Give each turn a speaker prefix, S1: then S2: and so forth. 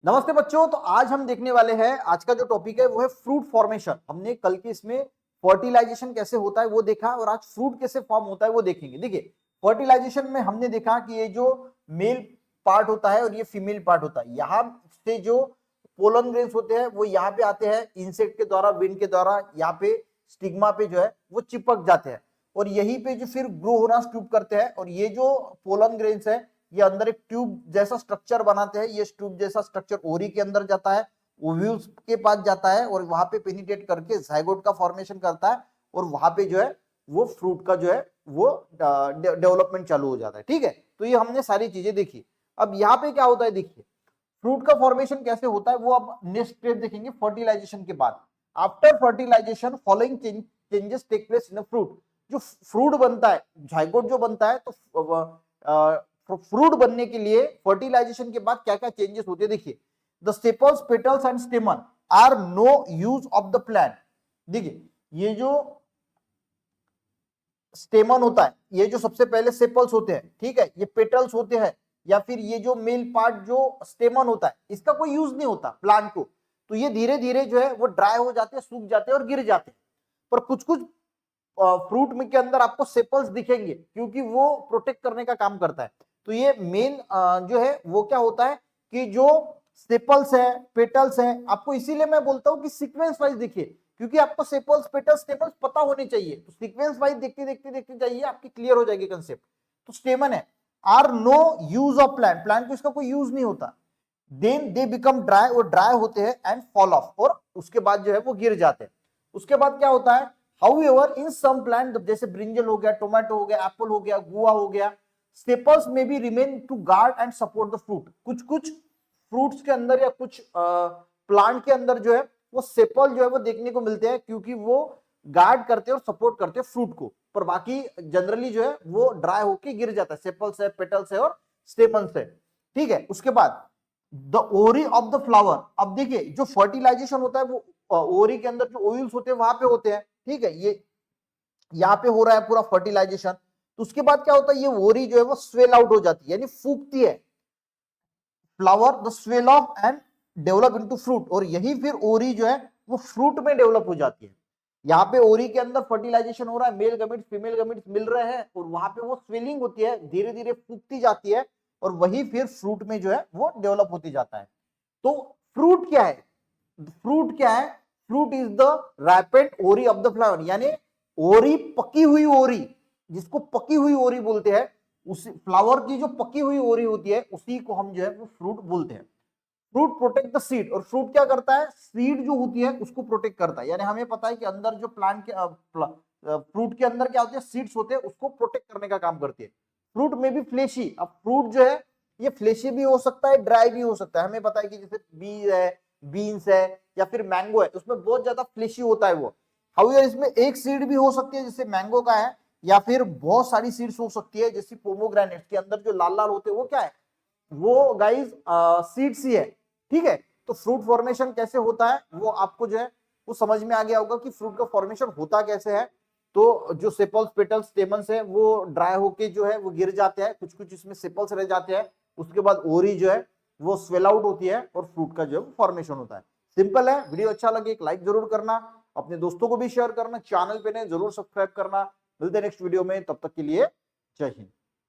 S1: नमस्ते बच्चों। तो आज हम देखने वाले हैं, आज का जो टॉपिक है वो है फ्रूट फॉर्मेशन। हमने कल के इसमें फर्टिलाइजेशन कैसे होता है वो देखा और आज फ्रूट कैसे फॉर्म होता है वो देखेंगे। देखिए, फर्टिलाइजेशन में हमने देखा कि ये जो मेल पार्ट होता है और ये फीमेल पार्ट होता है, यहाँ से जो पोलन ग्रेन्स होते हैं वो यहाँ पे आते हैं, इंसेक्ट के द्वारा, विंड के द्वारा यहाँ पे स्टिग्मा पे जो है वो चिपक जाते हैं और यहीं पे जो फिर ग्रो होना शुरू करते हैं। और ये जो पोलन ग्रेन्स है ये अंदर एक ट्यूब जैसा स्ट्रक्चर बनाते हैं। ये ट्यूब जैसा स्ट्रक्चर ओरी के अंदर जाता है, ओव्यूल्स के पास जाता है और वहां पे पेनिट्रेट करके जाइगोट का फॉर्मेशन करता है और वहां पे जो है वो फ्रूट का जो है वो डेवलपमेंट चालू हो जाता है। ठीक है, तो ये हमने सारी चीजें देखी। अब यहाँ पे क्या होता है, देखिए फ्रूट का फॉर्मेशन कैसे होता है वो अब नेक्स्ट स्टेप देखेंगे फर्टिलाइजेशन के बाद। After fertilization following changes take place in fruit. जो फ्रूट बनता है, जाइगोट जो बनता है, तो फ्रूट बनने के लिए फर्टिलाइजेशन के बाद क्या क्या चेंजेस होते हैं देखिए। The sepals, petals and stamen are no use of the plant. देखिए, ये जो स्टेमन होता है, ये जो सबसे पहले सेपल्स होते हैं, ठीक है, ये पेटल्स होते हैं, या फिर ये जो मेल पार्ट जो स्टेमन होता है, इसका कोई यूज नहीं होता प्लांट को। तो ये धीरे धीरे जो है वो ड्राई हो जाते हैं, सूख जाते हैं और गिर जाते हैं। पर कुछ कुछ फ्रूट में के अंदर आपको सेपल्स दिखेंगे क्योंकि वो प्रोटेक्ट करने का काम करता है। तो ये मेन जो है वो क्या होता है कि जो सेपल्स है, पेटल्स है, आपको इसीलिए मैं बोलता हूं कि सीक्वेंस वाइज देखिए, क्योंकि आपको सेपल्स, पेटल्स, स्टेमन्स पता होने चाहिए। तो सीक्वेंस वाइज देखते देखते देखते जाइए, आपकी क्लियर हो जाएगी कंसेप्ट। तो स्टेमन है, are no use of plant, plant को इसका कोई यूज नहीं होता। देन दे बिकम ड्राई, वो ड्राई होते हैं एंड फॉल ऑफ, और उसके बाद जो है वो गिर जाते हैं। उसके बाद क्या होता है, हाउएवर इन सम प्लांट, जैसे ब्रिंजल हो गया, टोमेटो हो गया, एप्पल हो गया, गुआ हो गया, sepals may be remain to guard and support the fruit. कुछ कुछ फ्रूट्स के अंदर या कुछ प्लांट के अंदर जो है वो सेपल जो है वो देखने को मिलते हैं क्योंकि वो गार्ड करते हैं और सपोर्ट करते हैं फ्रूट को। पर बाकी जनरली जो है वो ड्राई होके गिर जाता है, सेपल्स है, पेटल्स है और स्टेमन्स है। ठीक है, उसके बाद द ओरी ऑफ द फ्लावर। अब देखिए, जो फर्टिलाइजेशन होता है वो ओरी के अंदर जो ऑयल्स होते हैं वहां पे होते हैं। ठीक है, ये यहाँ पे हो रहा है पूरा फर्टिलाइजेशन। तो उसके बाद क्या होता है, ये ओरी जो है वो स्वेल आउट हो जाती है, यानी फूकती है। Flower the swell of and develop into fruit, और यही फिर ओरी जो है वो फ्रूट में डेवलप हो जाती है। यहाँ पे ओरी के अंदर फर्टिलाइजेशन हो रहा है, मेल गमीट्स, फीमेल गमीट्स मिल रहे हैं और वहां पे वो स्वेलिंग होती है, धीरे धीरे फूकती जाती है और वही फिर फ्रूट में जो है वो डेवलप होती जाता है। तो फ्रूट क्या है, फ्रूट क्या है, फ्रूट इज द रैपेड ओरी ऑफ द फ्लावर, यानी ओरी, पकी हुई ओरी, जिसको पकी हुई ओरी बोलते हैं, उस फ्लावर की जो पकी हुई ओरी होती है उसी को हम जो है वो फ्रूट बोलते हैं। फ्रूट प्रोटेक्ट द सीड, और फ्रूट क्या करता है, सीड जो होती है उसको प्रोटेक्ट करता है। यानी हमें पता है कि अंदर जो प्लांट के फ्रूट के अंदर क्या होते हैं, सीड्स होते हैं, उसको प्रोटेक्ट करने का काम करती है। फ्रूट में भी फ्लेशी, अब फ्रूट जो है ये फ्लेशी भी हो सकता है, ड्राई भी हो सकता है। हमें पता है कि जैसे बीज है, बीन्स है या फिर मैंगो है, उसमें बहुत ज्यादा फ्लेशी होता है वो। हाउएवर इसमें एक सीड भी हो सकती है जैसे मैंगो का है, या फिर बहुत सारी सीड्स हो सकती है जैसे पोमोग्रेनेट के अंदर जो लाल लाल होते हैं वो क्या है, वो गाइस सीड्स ही है। ठीक है, तो फ्रूट फॉर्मेशन कैसे होता है वो आपको जो है वो समझ में आ गया होगा कि फ्रूट का फॉर्मेशन होता कैसे है। तो जो सेपल्स, पेटल्स, स्टेमन्स है वो ड्राई होके जो है वो गिर जाते हैं, कुछ कुछ इसमें सेपल्स रह जाते हैं। उसके बाद ओरी जो है वो स्वेल आउट होती है और फ्रूट का जो है फॉर्मेशन होता है। सिंपल है। वीडियो अच्छा लगे एक लाइक जरूर करना, अपने दोस्तों को भी शेयर करना, चैनल पे ने जरूर सब्सक्राइब करना। मिलते हैं नेक्स्ट वीडियो में, तब तक के लिए जय हिंद।